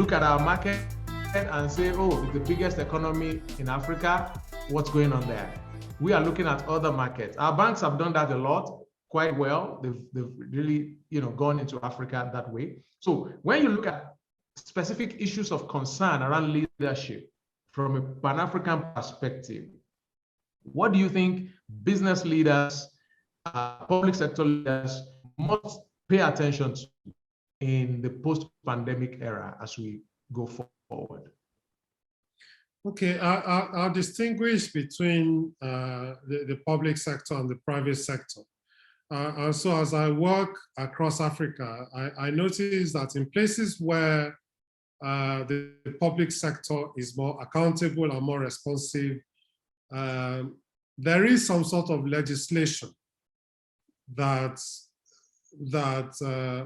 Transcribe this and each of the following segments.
look at our market and say, oh, it's the biggest economy in Africa, what's going on there? We are looking at other markets. Our banks have done that a lot, quite well. They've really, gone into Africa that way. So when you look at specific issues of concern around leadership from a Pan-African perspective, what do you think business leaders, public sector leaders must pay attention to in the post-pandemic era as we go forward? Okay, I'll distinguish between the public sector and the private sector. And so as I work across Africa, I notice that in places where the public sector is more accountable and more responsive, there is some sort of legislation that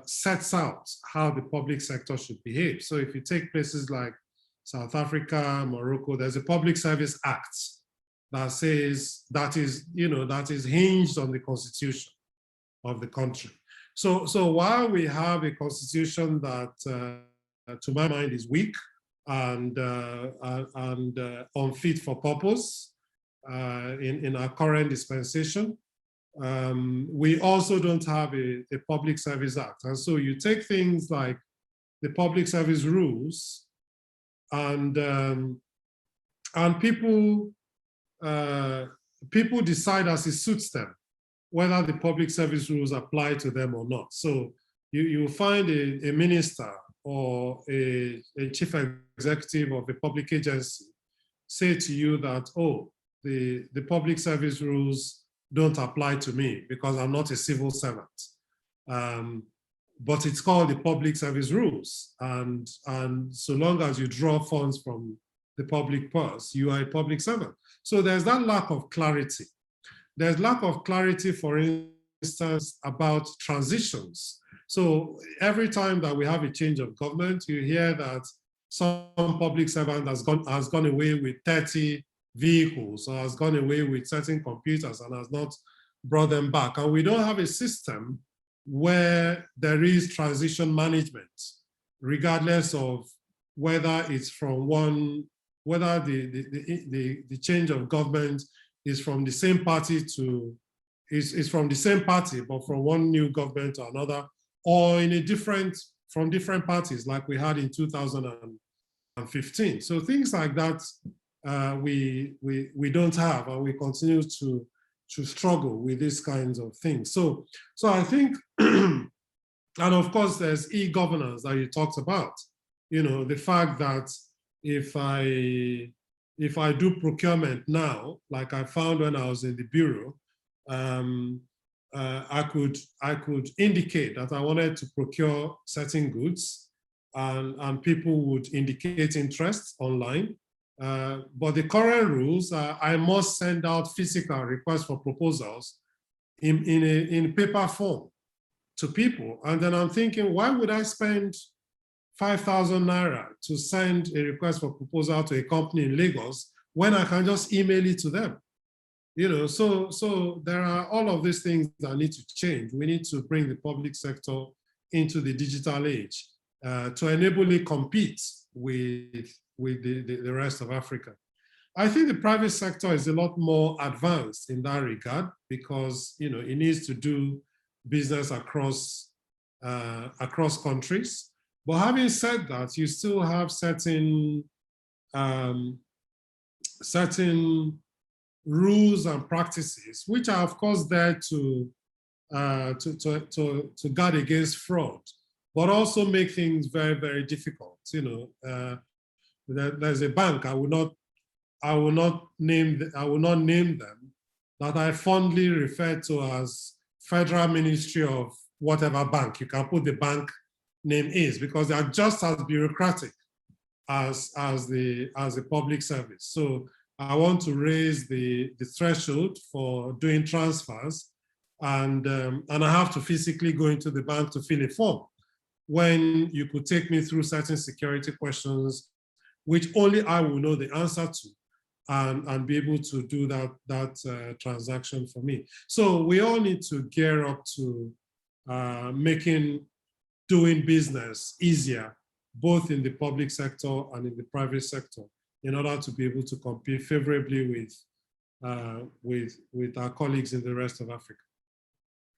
sets out how the public sector should behave. So if you take places like South Africa, Morocco, there's a Public Service Act that says that is hinged on the constitution of the country. So while we have a constitution that, to my mind, is weak and unfit for purpose in our current dispensation, we also don't have a Public Service Act. And so you take things like the public service rules, and people decide as it suits them whether the public service rules apply to them or not. So you find a minister or a chief executive of a public agency say to you that, oh, the public service rules don't apply to me because I'm not a civil servant. But it's called the public service rules. And so long as you draw funds from the public purse, you are a public servant. So there's that lack of clarity. There's lack of clarity, for instance, about transitions. So every time that we have a change of government, you hear that some public servant has gone away with 30 vehicles or has gone away with certain computers and has not brought them back. And we don't have a system where there is transition management, regardless of whether it's from whether the change of government is from the same party is from the same party, but from one new government to another, or from different parties like we had in 2015. So things like that we don't have, and we continue to struggle with these kinds of things. So I think, and of course there's EGovernors that you talked about. The fact that if I do procurement now, like I found when I was in the bureau, I could indicate that I wanted to procure certain goods, and people would indicate interest online. But the current rules are I must send out physical requests for proposals in paper form to people. And then I'm thinking, why would I spend 5,000 naira to send a request for proposal to a company in Lagos when I can just email it to them? So there are all of these things that need to change. We need to bring the public sector into the digital age to enable it compete with the rest of Africa. I think the private sector is a lot more advanced in that regard because it needs to do business across countries. But having said that, you still have certain rules and practices which are of course there to guard against fraud, but also make things very, very difficult. There's a bank, I will not name them, that I fondly refer to as Federal Ministry of whatever bank. You can put the bank name is, because they are just as bureaucratic as the public service. So I want to raise the threshold for doing transfers, and I have to physically go into the bank to fill a form, when you could take me through certain security questions which only I will know the answer to, and be able to do that transaction for me. So we all need to gear up to making doing business easier both in the public sector and in the private sector, in order to be able to compete favorably with our colleagues in the rest of Africa.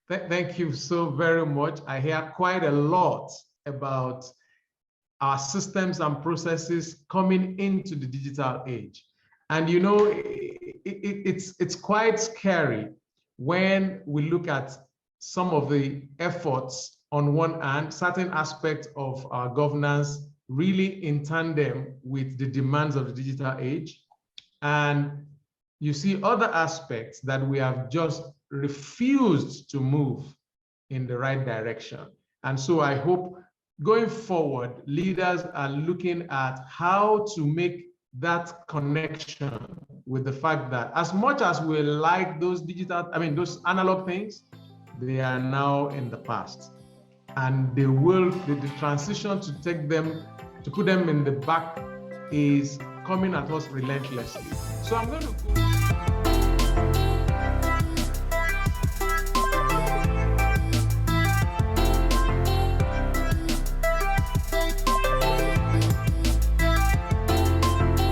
Thank you so very much. I hear quite a lot about our systems and processes coming into the digital age. And you know, it's quite scary when we look at some of the efforts on one hand, certain aspects of our governance really in tandem with the demands of the digital age. And you see other aspects that we have just refused to move in the right direction. And so I hope going forward, leaders are looking at how to make that connection with the fact that as much as we like those those analog things, they are now in the past. And the transition to put them in the back is coming at us relentlessly. So I'm going to